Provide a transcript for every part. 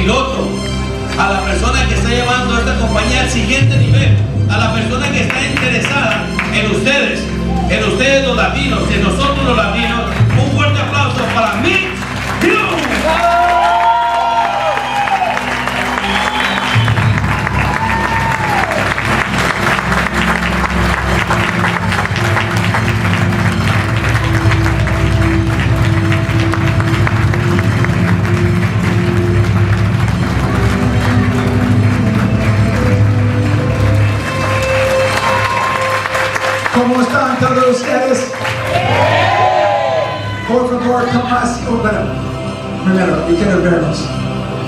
piloto, a la persona que está llevando esta compañía al siguiente nivel, a la persona que está interesada en ustedes los latinos, en nosotros los latinos. Un fuerte aplauso para mitch. ¿Cómo están todos ustedes? Por favor, compasión. Primero, yo quiero verlos.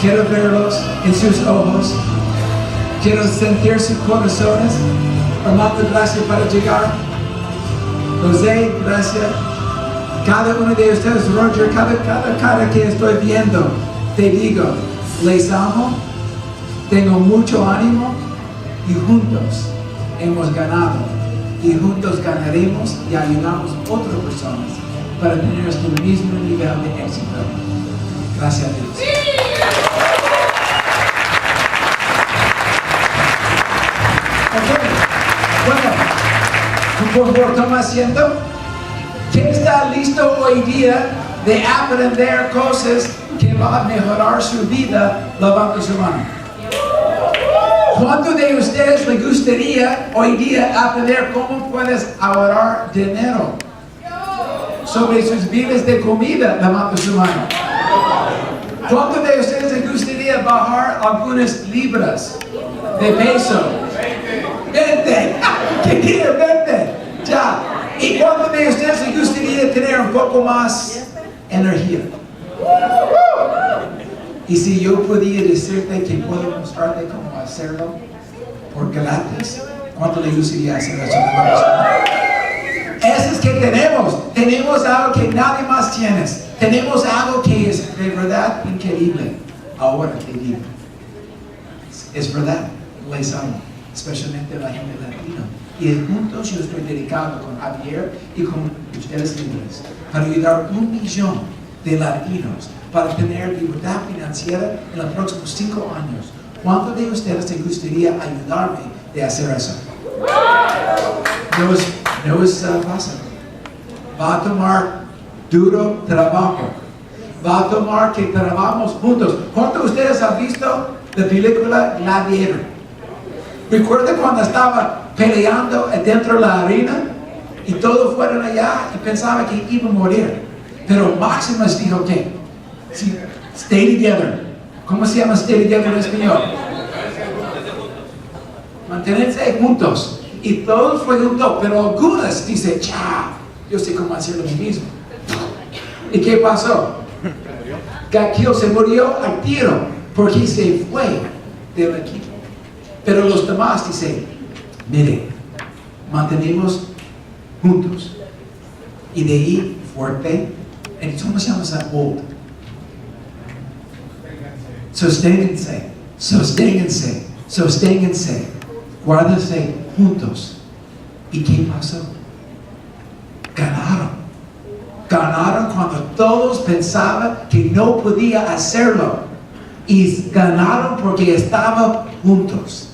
Quiero verlos en sus ojos. Quiero sentir sus corazones. Armando, gracias para llegar. José, gracias. Cada uno de ustedes, Roger, cada cara que estoy viendo, te digo, les amo, tengo mucho ánimo y juntos hemos ganado. Y juntos ganaremos y ayudamos a otras personas para tener este mismo nivel de éxito. Gracias a Dios. Ok, bueno, por favor, toma asiento. ¿Quién está listo hoy día de aprender cosas que van a mejorar su vida? Levanta su mano. ¿Cuánto de ustedes les gustaría hoy día aprender cómo puedes ahorrar dinero sobre sus biles de comida? Levanta su mano. ¿Cuánto de ustedes les gustaría bajar algunas libras de peso? 20. ¿Qué quiere 20? Ya. ¿Y cuánto de ustedes les gustaría tener un poco más energía? Y si yo pudiera decirte que puedo mostrarte cómo hacerlo por gratis, ¿cuánto le gustaría hacer eso? Eso es que tenemos algo que nadie más tiene. Tenemos algo que es de verdad increíble. Ahora te digo, es verdad, les amo, especialmente la gente latina. Y juntos yo estoy dedicado con Javier y con ustedes líderes para ayudar 1 millón de latinos para tener libertad financiera en los próximos 5 años. ¿Cuántos de ustedes les gustaría ayudarme de hacer eso? No es fácil. Va a tomar duro trabajo. Va a tomar que trabajamos juntos. ¿Cuántos de ustedes han visto la película Gladiator? ¿Recuerda cuando estaba peleando dentro de la arena y todos fueron allá y pensaban que iba a morir? Pero Maximus dijo que stay together. ¿Cómo se llama stay together en español? Mantenerse juntos. Y todos fueron juntos, pero algunas dicen, yo sé cómo hacerlo a mí mismo. ¿Y qué pasó? Gaquil se murió al tiro porque se fue del equipo. Pero los demás dicen, mire, mantenemos juntos. Y de ahí fuerte. ¿Cómo se llama esa old? Sosténganse, sosténganse, sosténganse. Guárdense juntos. ¿Y qué pasó? Ganaron. Ganaron cuando todos pensaban que no podía hacerlo. Y ganaron porque estaban juntos.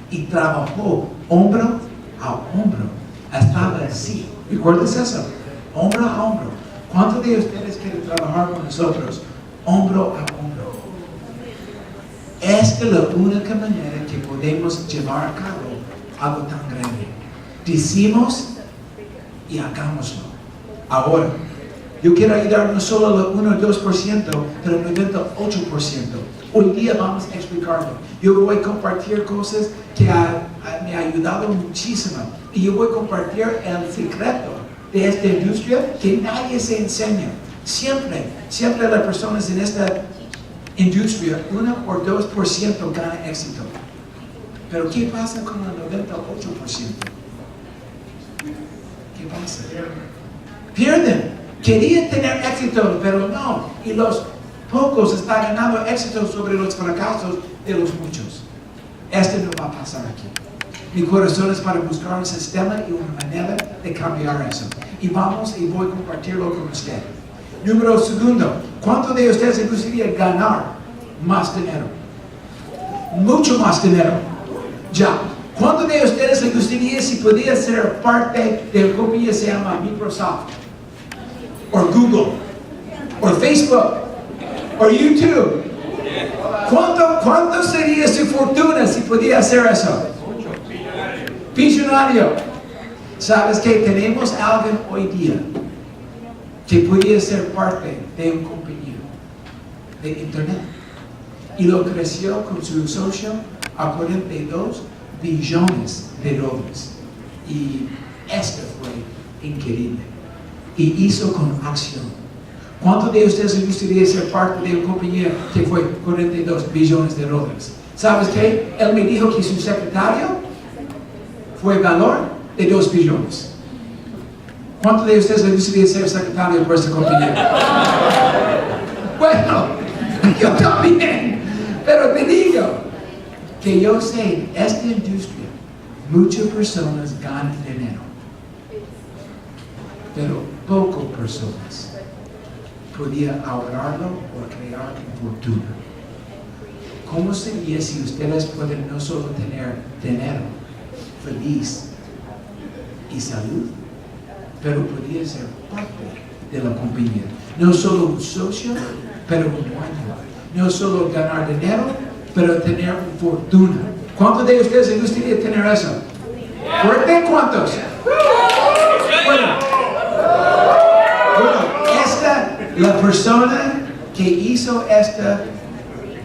Y trabajó hombro a hombro. Estaba así. ¿Recuerdas eso? Hombro a hombro. ¿Cuántos de ustedes quieren trabajar con nosotros? Hombro a hombro. Esta es la única manera que podemos llevar a cabo algo tan grande. Decimos y hagámoslo. Ahora, yo quiero ayudar no solo al 1 o 2%, pero al 98%. Hoy día vamos a explicarlo. Yo voy a compartir cosas que me han ayudado muchísimo. Y yo voy a compartir el secreto de esta industria que nadie se enseña. Siempre las personas en esta industria, 1 o 2% gana éxito. Pero ¿qué pasa con el 98%? ¿Qué pasa? Pierden. Querían tener éxito, pero no. Y los pocos están ganando éxito sobre los fracasos de los muchos. Esto no va a pasar aquí. Mi corazón es para buscar un sistema y una manera de cambiar eso. Y voy a compartirlo con usted. Número segundo, ¿cuánto de ustedes les gustaría ganar más dinero. Mucho más dinero. Ya. ¿Cuántos de ustedes les gustaría si podía ser parte de una compañía que se llama Microsoft? O Google? O Facebook? O YouTube? ¿Cuánto sería su fortuna si podía hacer eso? Billonario. ¿Sabes que tenemos alguien hoy día que podía ser parte de una compañía de internet y lo creció con su socio a 42 billones de dólares? Y esto fue increíble y hizo con acción. ¿Cuántos de ustedes les gustaría ser parte de una compañía que fue 42 billones de dólares? ¿Sabes qué? Él me dijo que su secretario fue valor de 2 billones. ¿Cuántos de ustedes les gustaría ser secretario por esta compañía? Bueno, yo también. Pero te digo que yo sé, en esta industria, muchas personas ganan dinero, pero pocas personas podían ahorrarlo o crear fortuna. ¿Cómo sería si ustedes pueden no solo tener dinero, feliz y salud, pero podría ser parte de la compañía? No solo un socio, pero un dueño. No solo ganar dinero, pero tener fortuna. ¿Cuántos de ustedes les gustaría tener eso? ¿Fuerte? ¿Cuántos? Bueno, la persona que hizo este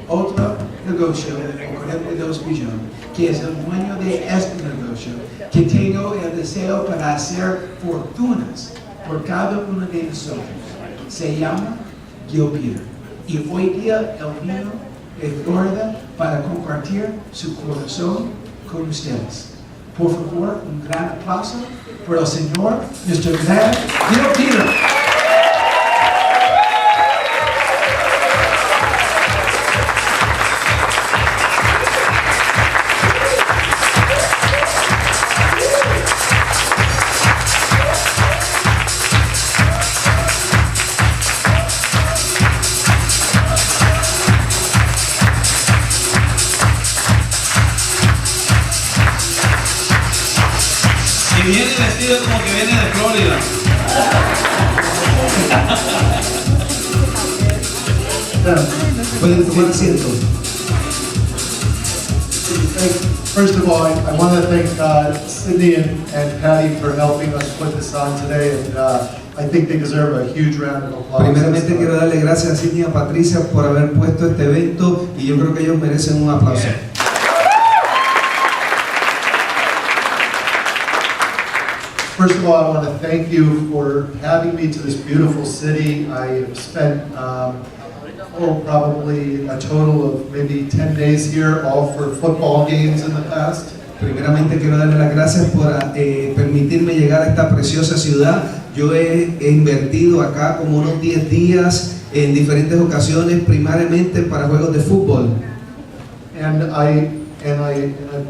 otro negocio, 42 billones, que es el dueño de este negocio, que tengo el deseo para hacer fortunas por cada uno de nosotros, se llama Peter. Y hoy día él vino de Florida para compartir su corazón con ustedes. Por favor, un gran aplauso por el Señor, nuestro gran Peter. Y viene vestido como que viene de Florida. Pueden tomar asiento. First of all, I want to thank Sydney and Patty for helping us put this on today, and I think they deserve a huge round of applause. Primeramente quiero darle gracias a Sydney y a Patricia por haber puesto este evento y yo creo que ellos merecen un aplauso. First of all, I want to thank you for having me to this beautiful city. I have spent probably a total of maybe 10 days here, all for football games in the past. Primeramente quiero darle las gracias por permitirme llegar a esta preciosa ciudad. Yo he invertido acá como unos 10 días en diferentes ocasiones, primariamente para juegos de fútbol. And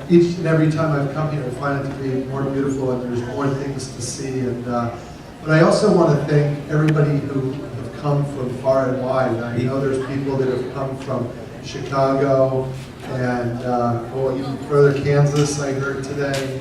each and every time I've come here, I find it to be more beautiful, and there's more things to see. And but I also want to thank everybody who have come from far and wide. I know there's people that have come from Chicago and even further, Kansas, I heard today.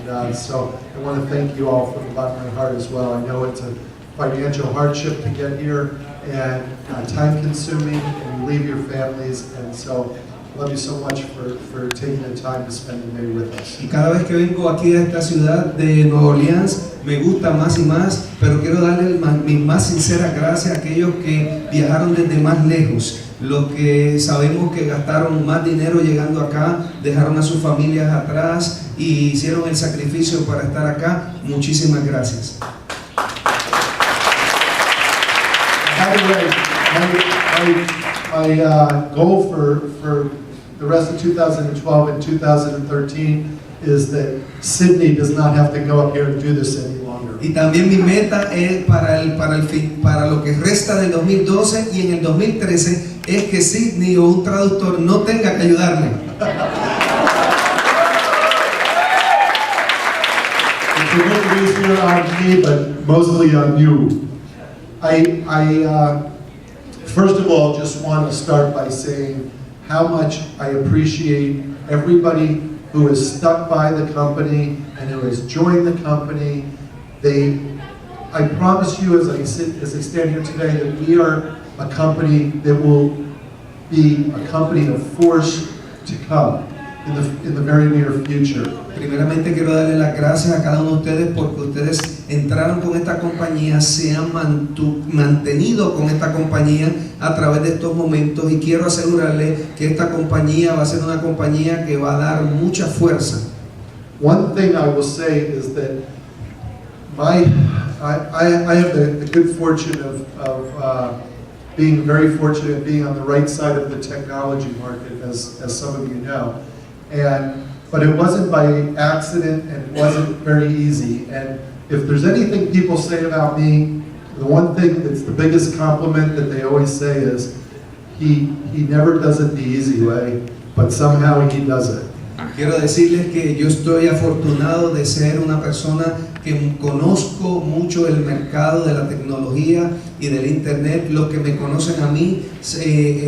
And so I want to thank you all from the bottom of my heart as well. I know it's a financial hardship to get here and time-consuming, and you leave your families, and so love you so much for taking the time to spend the day with us. Y cada vez que vengo aquí a esta ciudad de Nueva Orleans me gusta más y más, pero quiero darle mis más sinceras gracias a aquellos que viajaron desde más lejos, los que sabemos que gastaron más dinero llegando acá, dejaron a sus familias atrás y hicieron el sacrificio para estar acá. Muchísimas gracias. By the way, my goal for the rest of 2012 and 2013 is that Sydney does not have to go up here and do this any longer. Y también mi meta es para lo que resta del 2012 y en el 2013 es que Sydney o un traductor no tenga que ayudarme. It's a little easier on me, but mostly on you. I first of all, just want to start by saying how much I appreciate everybody who has stuck by the company and who has joined the company. I promise you, as I stand here today, that we are a company that will be a company of force to come in the very near future. Primeramente quiero darle las gracias a cada uno de ustedes porque ustedes entraron con esta compañía, se han mantenido con esta compañía a través de estos momentos y quiero asegurarle que esta compañía va a ser una compañía que va a dar mucha fuerza. One thing I will say is that I have the good fortune of being very fortunate in being on the right side of the technology market, as some of you know. But it wasn't by accident and it wasn't very easy. And if there's anything people say about me, the one thing that's the biggest compliment that they always say is, he never does it the easy way, but somehow he does it. Quiero decirles que yo estoy afortunado de ser una persona que conozco mucho el mercado de la tecnología y del internet. Los que me conocen a mí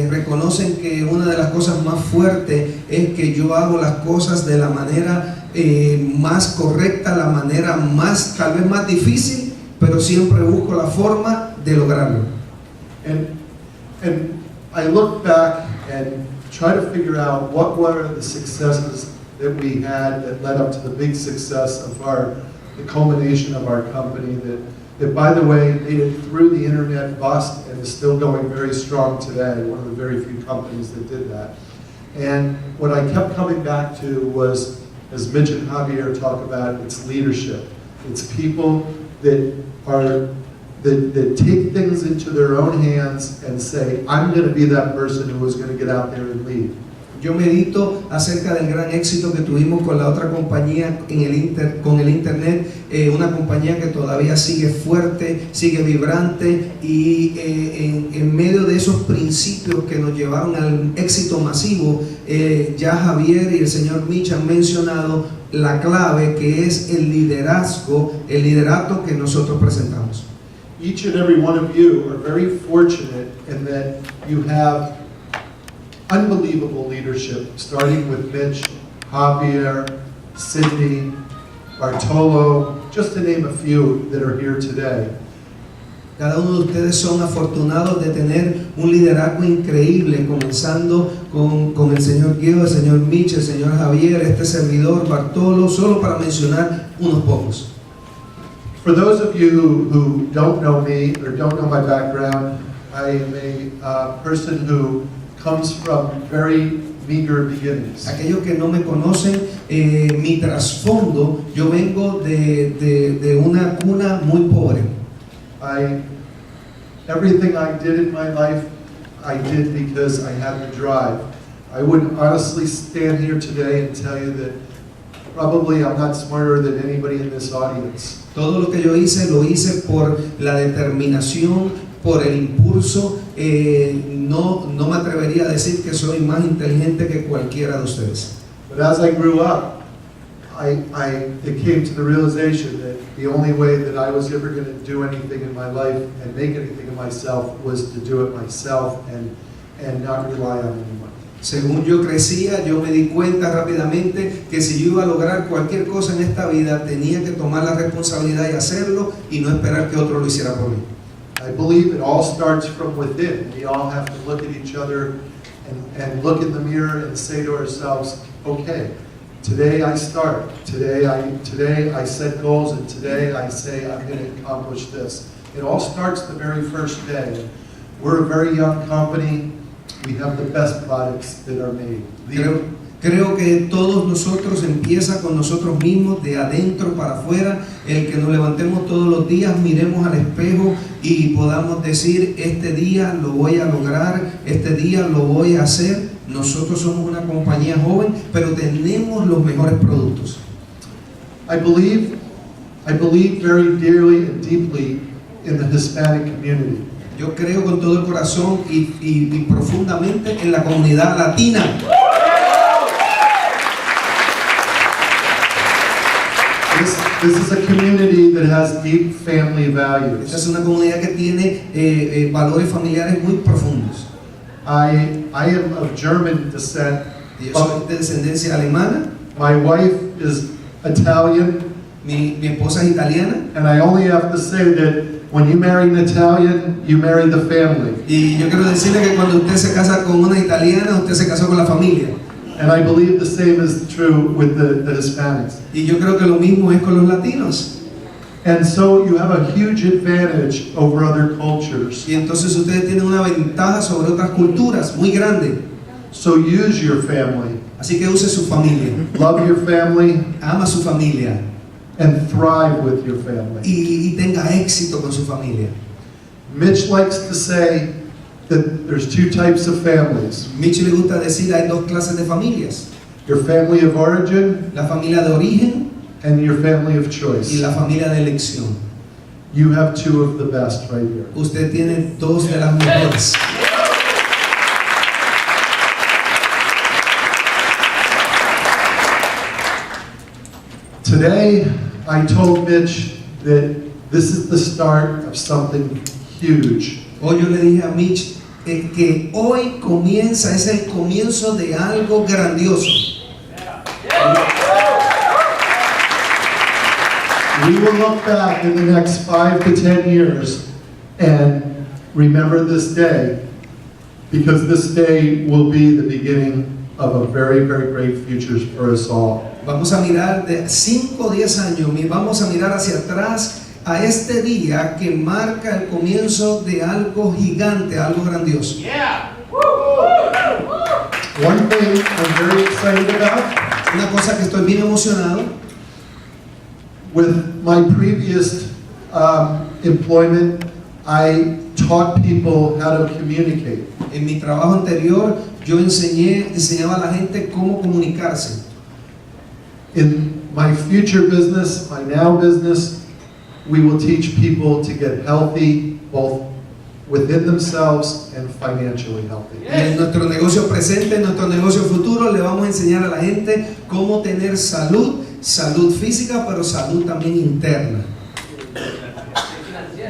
reconocen que una de las cosas más fuertes es que yo hago las cosas de la manera más correcta, la manera más, tal vez más difícil, pero siempre busco la forma de lograrlo. And I look back and try to figure out what were the successes that we had that led up to the big success of the culmination of our company that by the way made it through the internet bust and is still going very strong today, one of the very few companies that did that. And what I kept coming back to was, as Mitch and Javier talk about, it's leadership. It's people that take things into their own hands and say, I'm going to be that person who is going to get out there and lead. Yo medito acerca del gran éxito que tuvimos con la otra compañía con el internet, una compañía que todavía sigue fuerte, sigue vibrante y en medio de esos principios que nos llevaron al éxito masivo, ya Javier y el señor Mitch han mencionado la clave que es el liderazgo, el liderato que nosotros presentamos. Each and every one of you are very fortunate in that you have unbelievable leadership, starting with Mitch, Javier, Sydney, Bartolo, just to name a few that are here today. Cada uno de ustedes son afortunados de tener un liderazgo increíble, comenzando con el señor Guido, el señor Mitch, el señor Javier, este servidor, Bartolo, solo para mencionar unos pocos. For those of you who don't know me or don't know my background, I am a person who comes from very meager beginnings. Aquellos que no me conocen, mi trasfondo, yo vengo de una cuna muy pobre. Everything I did in my life, I did because I had the drive. I would honestly stand here today and tell you that probably I'm not smarter than anybody in this audience. Todo lo que yo hice, lo hice por la determinación, por el impulso. No me atrevería a decir que soy más inteligente que cualquiera de ustedes. But as I grew up, it came to the realization that the only way that I was ever going to do anything in my life and make anything of myself was to do it myself and not rely on anyone. Según yo crecía, yo me di cuenta rápidamente que si yo iba a lograr cualquier cosa en esta vida, tenía que tomar la responsabilidad y hacerlo y no esperar que otro lo hiciera por mí. I believe it all starts from within. We all have to look at each other and look in the mirror and say to ourselves, okay, today I start. Today I set goals, and today I say I'm going to accomplish this. It all starts the very first day. We're a very young company. We have the best products that are made. Creo que todos nosotros empieza con nosotros mismos, de adentro para afuera, el que nos levantemos todos los días, miremos al espejo y podamos decir, este día lo voy a lograr, este día lo voy a hacer. Nosotros somos una compañía joven, pero tenemos los mejores productos. I believe very dearly and deeply in the Hispanic community. Yo creo con todo el corazón y profundamente en la comunidad latina. This is a community that has deep family Esta values. es una comunidad que tiene valores familiares muy profundos. I am of German descent. Yo soy de descendencia alemana, My wife is Italian, mi esposa es italiana, and I only have to say that when you marry an Italian, you marry the family. y yo quiero decirle que cuando usted se casa con una italiana, usted se casó con la familia. And I believe the same is true with the Hispanics. Y yo creo que lo mismo es con los latinos. And so you have a huge advantage over other cultures. Y entonces ustedes tienen una ventaja sobre otras culturas muy grande. So use your family, Así que use su familia, love your family, ama su familia and thrive with your family. y tenga éxito con su familia. Mitch likes to say that there's two types of families. Mitch le gusta decir hay dos clases de familias: Your family of origin la familia de origen and your family of y choice. la familia de elección. You have two of the best right here. Usted tiene dos de las mejores. Today, I told Mitch that this is the start of something huge. Hoy yo le dije a Mitch que hoy comienza, es el comienzo de algo grandioso. We will look back in the next 5 to 10 years and remember this day, because this day will be the beginning of a very, very great future for us all. Vamos a mirar de 5 o 10 años, vamos a mirar hacia atrás a este día que marca el comienzo de algo gigante, algo grandioso. One thing I'm very excited about, Una cosa que estoy bien emocionado, with my previous employment, I taught people how to communicate. en mi trabajo anterior yo enseñaba a la gente cómo comunicarse. In my future business, my now business, we will teach people to get healthy, both within themselves and financially healthy. Y en nuestro negocio presente, en nuestro negocio futuro, le vamos a enseñar a la gente cómo tener salud, salud física, pero salud también interna.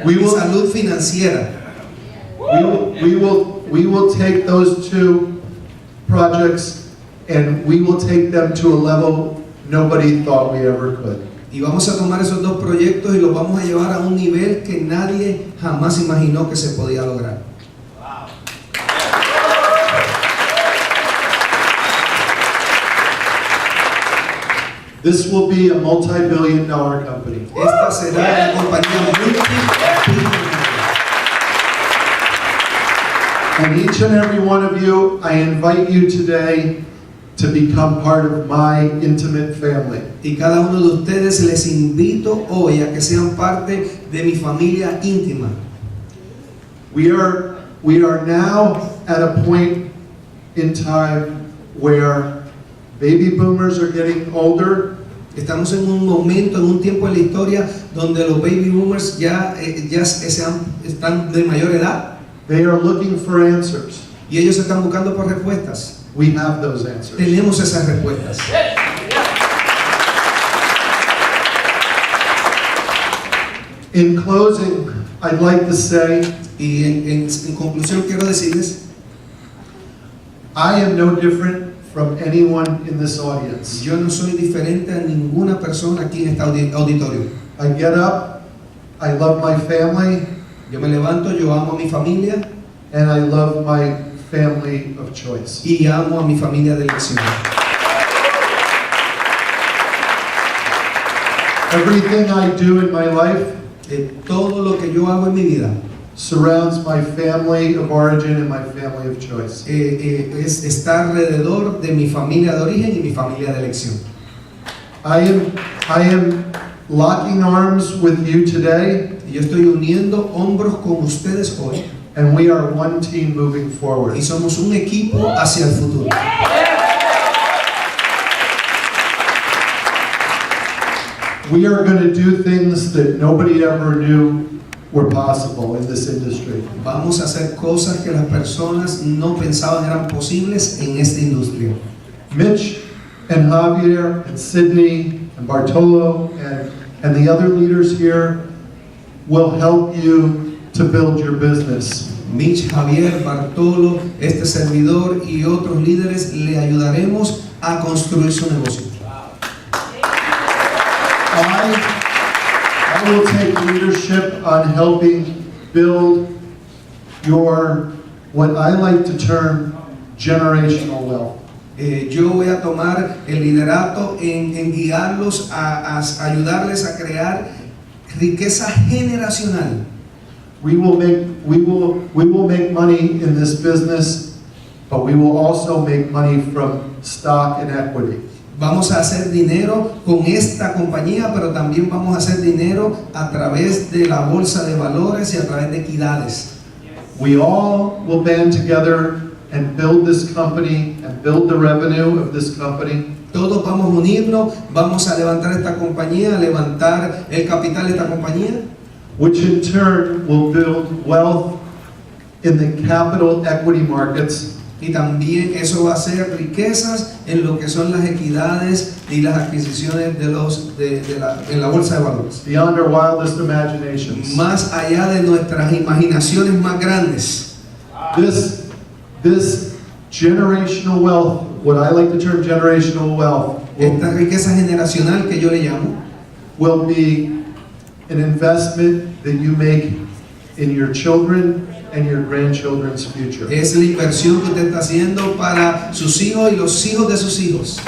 We Y will, salud financiera. we will take those two projects and we will take them to a level nobody thought we ever could. Y vamos a tomar esos dos proyectos y los vamos a llevar a un nivel que nadie jamás imaginó que se podía lograr. This will be a multi-billion-dollar company. Esta será una compañía multimillonaria. And each and every one of you, I invite you today to become part of my intimate family. Y cada uno de ustedes les invito hoy a que sean parte de mi familia íntima. We are now at a point in time where baby boomers are getting older. Estamos en un momento, en un tiempo en la historia donde los baby boomers ya están de mayor edad They are looking for answers. y ellos están buscando por respuestas. We have those answers. Tenemos esas respuestas. In closing, I'd like to say, Y en conclusión quiero decirles, I am no different from anyone in this audience. yo no soy diferente a ninguna persona aquí en este auditorio. I get up, I love my family, Yo me levanto, yo amo a mi familia and I love my family of choice. y amo a mi familia de elección. Everything I do in my life Todo lo que yo hago en mi vida surrounds my family of origin and my family of choice. es estar alrededor de mi familia de origen y mi familia de elección. I am locking arms with you today, Y yo estoy uniendo hombros con ustedes hoy and we are one team moving forward. y somos un equipo hacia el futuro. We are going to do things that nobody ever knew were possible in this industry. Vamos a hacer cosas que las personas no pensaban eran posibles en esta industria. Mitch and Javier and Sydney and Bartolo and the other leaders here will help you to build your business. Mitch, Javier, Bartolo, este servidor y otros líderes le ayudaremos a construir su negocio. I will take leadership on helping build your, what I like to term, generational wealth. Yo voy a tomar el liderato en guiarlos a ayudarles a crear riqueza generacional. We will make money in this business, but we will also make money from stock and equity. Vamos a hacer dinero con esta compañía, pero también vamos a hacer dinero a través de la bolsa de valores y a través de equidades. We all will band together and build this company and build the revenue of this company. Todos vamos a unirnos, vamos a levantar esta compañía, a levantar el capital de esta compañía, which in turn will build wealth in the capital equity markets. y también eso va a ser riquezas en lo que son las equidades y las adquisiciones en la bolsa de valores. Beyond our wildest imaginations. Más allá de nuestras imaginaciones más grandes. This generational wealth, what I like to term generational wealth, Esta riqueza generacional que yo le llamo, will be an investment that you make in your children and your grandchildren's future. es la inversión que usted está haciendo para sus hijos y los hijos de sus hijos.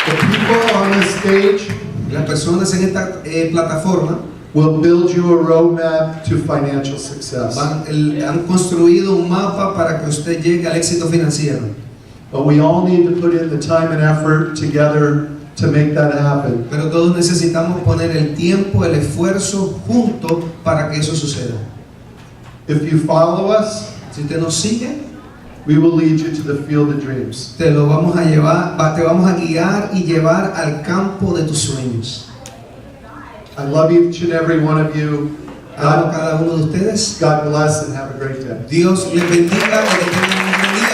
The people on this stage Las personas en esta plataforma will build you a roadmap to financial success. han construido un mapa para que usted llegue al éxito financiero. But we all need to put in the time and effort together to make that happen. Pero todos necesitamos poner el tiempo, el esfuerzo juntos para que eso suceda. If you follow us, Si usted nos sigue, we will lead you to the field of dreams. te vamos a guiar y llevar al campo de tus sueños. I love each and every one of you. Amo a cada uno de ustedes. God bless and have a great day. Dios les bendiga y que tengan un buen día.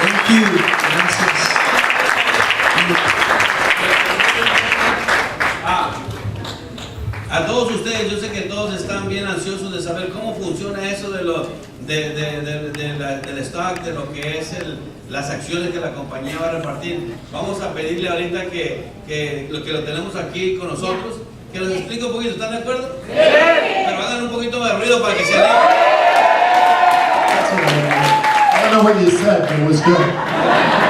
Thank you. Gracias. A todos ustedes, yo sé que todos están bien ansiosos de saber cómo funciona eso del stock, de lo que es las acciones que la compañía va a repartir. Vamos a pedirle ahorita que lo tenemos aquí con nosotros, que nos explique un poquito. ¿Están de acuerdo? Sí. Pero hagan un poquito de ruido para que se animen. I don't know what you said, but it was good.